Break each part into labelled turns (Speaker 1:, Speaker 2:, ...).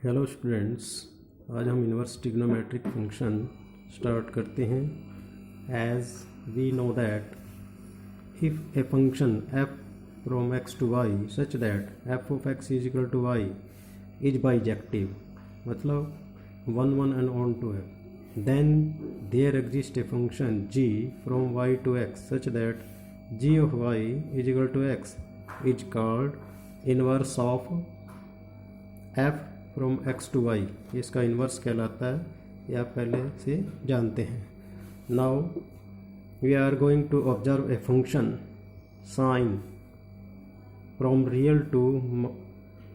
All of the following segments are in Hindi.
Speaker 1: हेलो स्टूडेंट्स, आज हम इन्वर्स ट्रिग्नोमेट्रिक फंक्शन स्टार्ट करते हैं। As we know that if a function f from x to y such that f of x is equal to y is bijective, मतलब 1 1 and onto f, then there exist a function g from y to x such that g of y is equal to x is called inverse of f from x to y। इसका इन्वर्स कहलाता है, ये आप पहले से जानते हैं। Now we are going to observe a function sine from real to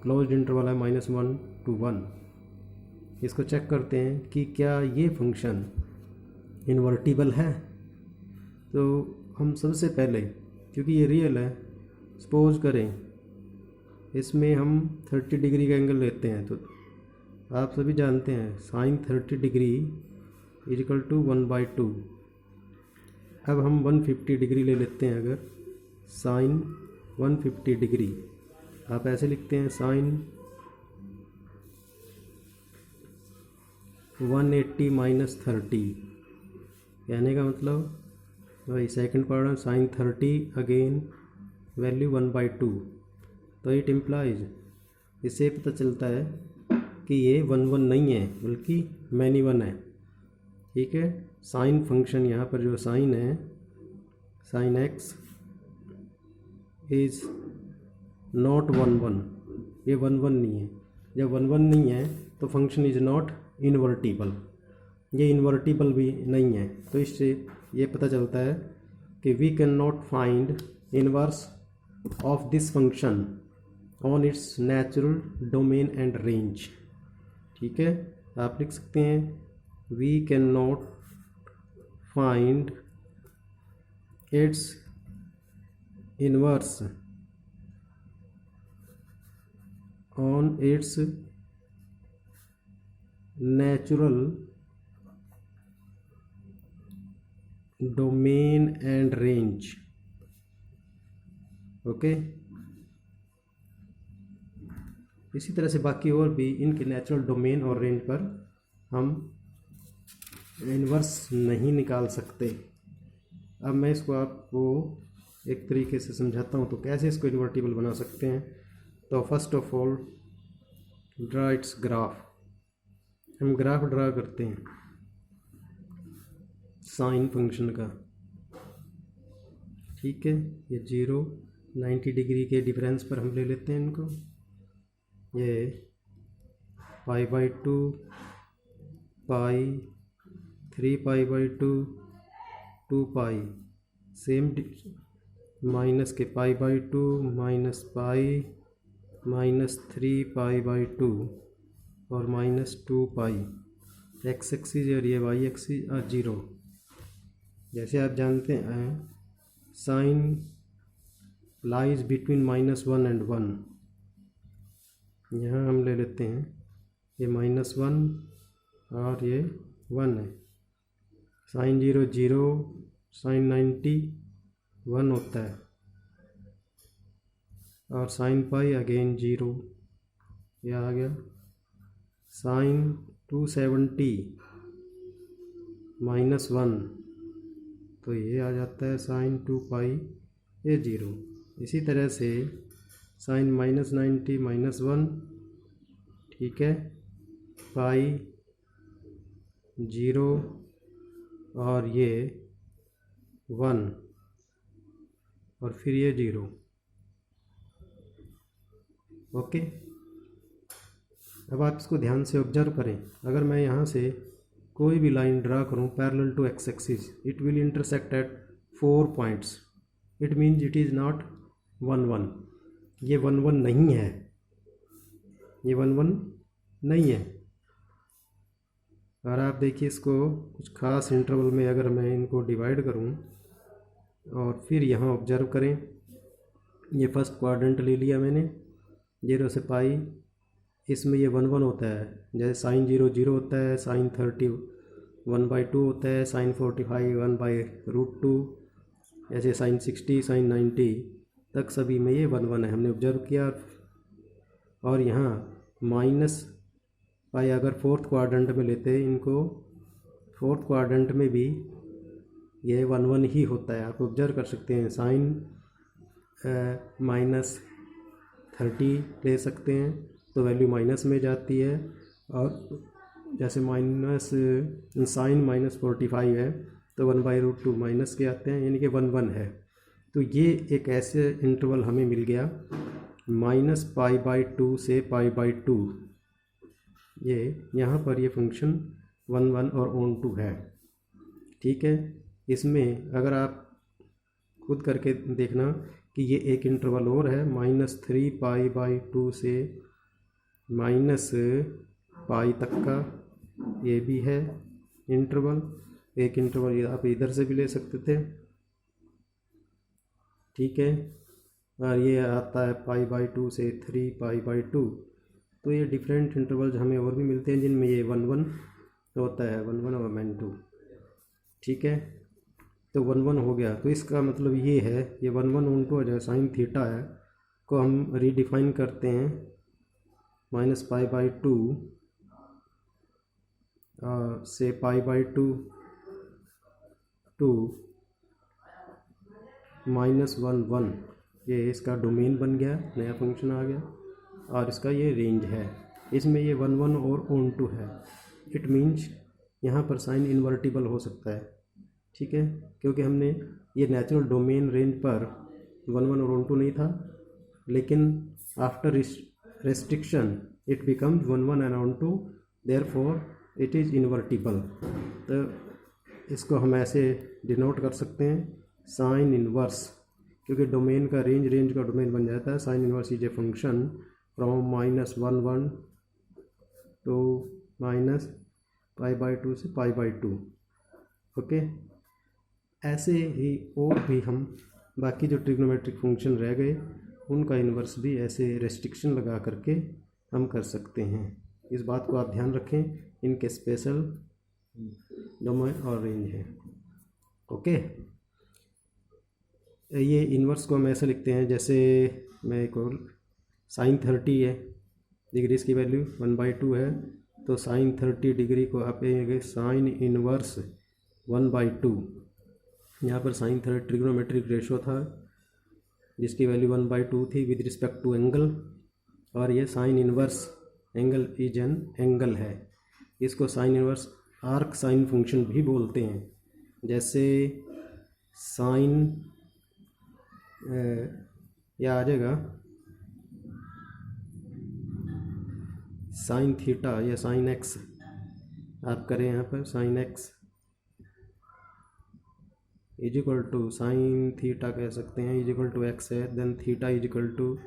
Speaker 1: closed interval है -1 to 1। इसको चेक करते हैं कि क्या ये फंक्शन इन्वर्टिबल है। तो हम सबसे पहले, क्योंकि ये रियल है, सपोज करें इसमें हम 30 डिग्री का एंगल लेते हैं, तो आप सभी जानते हैं sine 30 degree is equal to 1/2। अब हम 150 डिग्री ले लेते हैं। अगर साइन 150 डिग्री, आप ऐसे लिखते हैं साइन 180 माइनस 30, कहने का मतलब वही second part sine 30 again value 1/2। तो इट इम्प्लाइज, इससे पता चलता है कि ये 1 1 नहीं है बल्कि मैनी 1 है। ठीक है, साइन फंक्शन यहाँ पर जो साइन है, साइन x इज़ नॉट 1 1, ये 1 1 नहीं है। जब 1 1 नहीं है तो फंक्शन इज़ नॉट इन्वर्टिबल, ये इन्वर्टिबल भी नहीं है। तो इससे ये पता चलता है कि we can not find inverse of this function on its natural domain and range. ठीक है, आप लिख सकते हैं we can not find its inverse on its natural domain and range. Okay, इसी तरह से बाकी और भी इनके नेचुरल डोमेन और रेंज पर हम इन्वर्स नहीं निकाल सकते। अब मैं इसको आपको एक तरीके से समझाता हूँ, तो कैसे इसको इन्वर्टिबल बना सकते हैं। तो first of all draw it's graph. हम ग्राफ ड्रा करते हैं साइन फंक्शन का। ठीक है, ये 0 90 डिग्री के डिफरेंस पर हम ले लेते हैं इनको। ये π/2 पाई 3π/2 2π, सेम माइनस के π/2 माइनस पाई माइनस 3π/2 और माइनस 2π। x एक्सिस और ये y एक्सिस और 0। जैसे आप जानते हैं साइन लाइज बिटवीन -1 एंड 1। यहाँ हम ले लेते हैं ये -1 और ये 1 है। साइन 0 0, साइन 90 1 होता है, और साइन पाई अगेन 0, ये आ गया। साइन 270 -1, तो ये आ जाता है साइन 2π, ये 0। इसी तरह से साइन -90 -1, ठीक है, पाई 0 और ये 1 और फिर ये 0। ओके, अब आप इसको ध्यान से ऑब्जर्व करें। अगर मैं यहाँ से कोई भी लाइन ड्रा करूँ parallel to x axis, it will intersect at 4 points. It means it is not 1 1। ये 1 1 नहीं है, ये 1 1 नहीं है। और आप देखिए इसको कुछ खास इंटरवल में अगर मैं इनको डिवाइड करूं और फिर यहाँ ऑब्जर्व करें, ये फर्स्ट क्वाड्रेंट ले लिया मैंने 0 से पाई, इसमें ये 1 1 होता है। जैसे साइन 0 0 होता है, साइन 30 1/2 होता है, साइन 45 1/√2, ऐसे साइन 60 साइन 90 तक सभी में ये 1 1 है, हमने ऑब्जर्व किया। और यहाँ पाई अगर फोर्थ क्वाड्रेंट में लेते हैं इनको, फोर्थ क्वाड्रेंट में भी ये 1 1 ही होता है। आप ऑब्जर्व कर सकते हैं, साइन -30 ले सकते हैं तो वैल्यू माइनस में जाती है, और जैसे माइनस साइन -45 है तो 1/√2 माइनस के आते हैं, यानी कि 1 1 है। तो ये एक ऐसे इंटरवल हमें मिल गया -π/2 से π/2। ये यहाँ पर ये फंक्शन 1 1 और ऑन टू है, ठीक है। इसमें अगर आप खुद करके देखना कि ये एक इंटरवल और है -3π/2 से -π तक का, ये भी है इंटरवल। एक इंटरवल आप इधर से भी ले सकते थे, ठीक है। और ये आता है π/2 से 3π/2। तो ये डिफरेंट इंटरवल्स हमें और भी मिलते हैं जिनमें ये 1 1 होता है, 1 1 और -2, ठीक है। तो 1 1 हो गया, तो इसका मतलब ये है, ये 1 1 ऑन टू हो जाए साइन थीटा है को हम रीडिफाइन करते हैं -π/2 से π/2 टू -1 1। ये इसका डोमेन बन गया, नया फंक्शन आ गया, और इसका ये रेंज है। इसमें ये 1 1 और ऑन टू है। इट मीन्स यहाँ पर साइन इन्वर्टिबल हो सकता है, ठीक है, क्योंकि हमने ये नेचुरल डोमेन रेंज पर 1 1 और ऑन टू नहीं था, लेकिन after restriction it becomes 1 1 and onto, therefore it is invertible. तो इसको हम ऐसे डिनोट कर सकते हैं साइन इनवर्स, क्योंकि डोमेन का रेंज का डोमेन बन जाता है। Sine inverse is a function from -1 1 to -π/2 से π/2, ओके। ऐसे ही और भी हम बाकी जो ट्रिग्नोमेट्रिक फंक्शन रह गए उनका इन्वर्स भी ऐसे रेस्ट्रिक्शन लगा करके हम कर सकते हैं। इस बात को आप ध्यान रखें, इनके स्पेशल डोमेन और रेंज है, ओके। ये इन्वर्स को हम ऐसे लिखते हैं, जैसे मैं एक और साइन 30 है डिग्री, इसकी वैल्यू 1/2 है, तो साइन 30 डिग्री को आप कहेंगे साइन इन्वर्स 1/2। यहाँ पर साइन 30 ट्रिग्नोमेट्रिक रेशो था जिसकी वैल्यू 1/2 थी विद रिस्पेक्ट टू एंगल, और ये sine inverse angle is an angle है। इसको sine inverse arc sine function भी बोलते हैं। जैसे साइन यह आ जाएगा साइन थीटा या साइन एक्स, आप करें यहाँ पर sine x is equal to sine theta कह सकते हैं, इज इक्वल टू एक्स है, then theta is equal to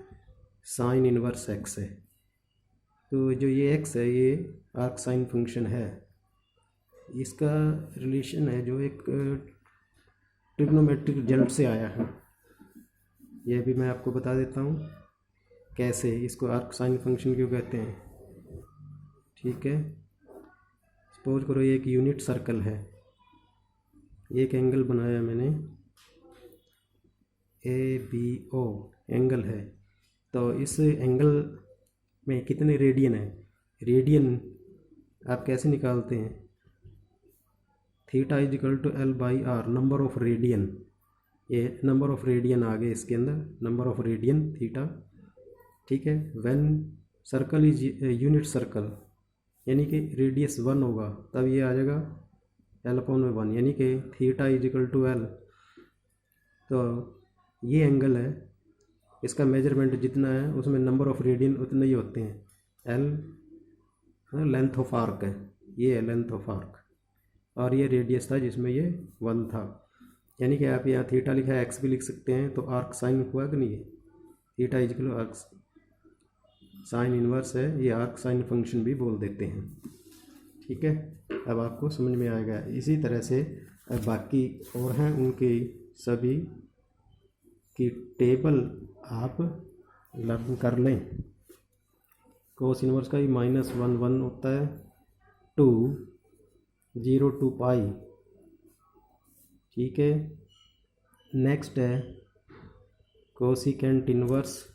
Speaker 1: sine inverse x है। तो जो ये एक्स है ये आर्क साइन फंक्शन है, इसका रिलेशन है जो एक ट्रिग्नोमेट्रिक रिजल्ट से आया है। यह भी मैं आपको बता देता हूँ कैसे इसको आर्क साइन फंक्शन क्यों कहते हैं, ठीक है। सपोज करो ये एक यूनिट सर्कल है, एक एंगल बनाया मैंने ABO एंगल है, तो इस एंगल में कितने रेडियन है, रेडियन आप कैसे निकालते हैं, theta is equal to L/R, number of radian. ये नंबर ऑफ रेडियन आ गए इसके अंदर, नंबर ऑफ रेडियन थीटा, ठीक है। When circle is unit circle यानी कि रेडियस 1 होगा तब ये आ जाएगा L/1, यानी कि theta is equal to L। तो ये एंगल है, इसका मेजरमेंट जितना है उसमें नंबर ऑफ रेडियन उतने ही होते हैं। L लेंथ ऑफ आर्क है, ये है लेंथ ऑफ आर्क, और ये रेडियस था जिसमें ये 1 था। यानी कि आप यहाँ थीटा लिखा है, एक्स भी लिख सकते हैं, तो आर्क साइन हुआ कि नहीं है, theta is equal to arc sine inverse है, ये आर्क साइन फंक्शन भी बोल देते हैं, ठीक है। अब आपको समझ में आएगा। इसी तरह से बाकी और हैं उनकी सभी की टेबल आप लर्न कर लें। कोस इनवर्स का भी -1 1 होता है टू 0 to पाई, ठीक है। नेक्स्ट है कोसिकेंट इनवर्स,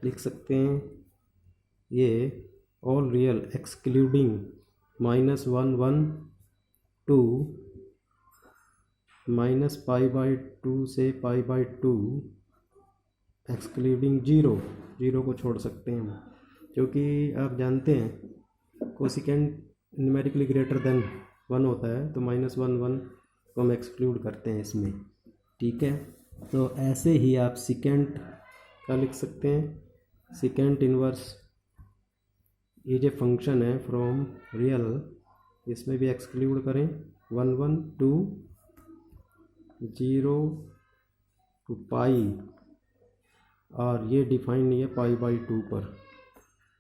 Speaker 1: लिख सकते हैं ये ऑल रियल एक्सक्लूडिंग -1 1 2 -π/2 से π/2 एक्सक्लूडिंग 0 को छोड़ सकते हैं हम, क्योंकि आप जानते हैं कोसिकेंट न्यूमेरिकली ग्रेटर देन 1 होता है, तो -1 1 को हम एक्सक्लूड करते हैं इसमें। ठीक है, तो ऐसे ही आप सिकेंट का लिख सकते हैं। सिकेंट इनवर्स ये जो फंक्शन है फ्रॉम रियल, इसमें भी एक्सक्लूड करें 1 1 2 0 टू पाई, और ये डिफाइन नहीं है π/2 पर,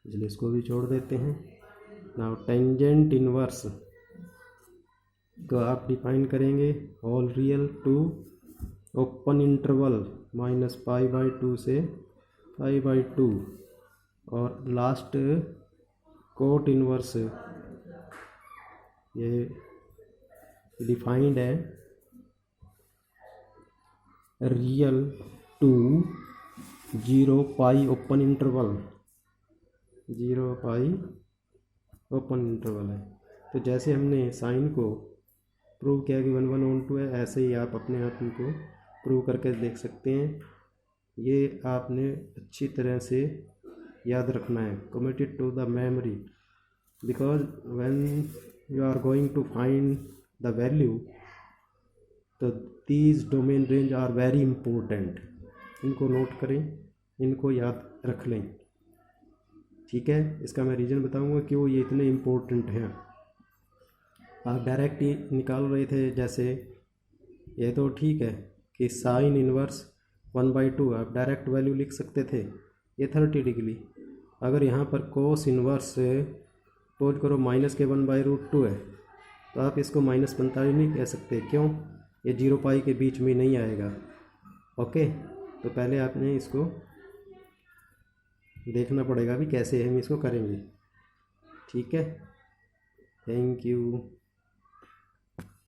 Speaker 1: इसलिए इसको भी छोड़ देते हैं। नाउ टेंजेंट इनवर्स तो आप डिफाइन करेंगे all real to open interval -π/2 से π/2, और लास्ट कोट इनवर्स ये डिफाइंड है real to 0 pi open interval, 0 pi open interval है। तो जैसे हमने साइन को प्रूव किया कि 1 1 ऑन 2 है, ऐसे ही आप अपने आप इनको प्रूव करके देख सकते हैं। ये आपने अच्छी तरह से याद रखना है, commit it to the memory, because when you are going to find the value, तो these domain range are very important. इनको नोट करें, इनको याद रख लें। ठीक है, इसका मैं रीज़न बताऊंगा क्यों ये इतने इम्पोर्टेंट हैं। आप डायरेक्ट ही निकाल रहे थे, जैसे ये तो ठीक है कि साइन इनवर्स 1/2 आप डायरेक्ट वैल्यू लिख सकते थे, ये 30 डिग्री। अगर यहाँ पर कोस इनवर्स पोज करो -1/√2 है, तो आप इसको -45 नहीं कह सकते, क्यों? ये 0 पाई के बीच में नहीं आएगा। ओके, तो पहले आपने इसको देखना पड़ेगा भी कैसे हम इसको करेंगे। ठीक है, थैंक यू।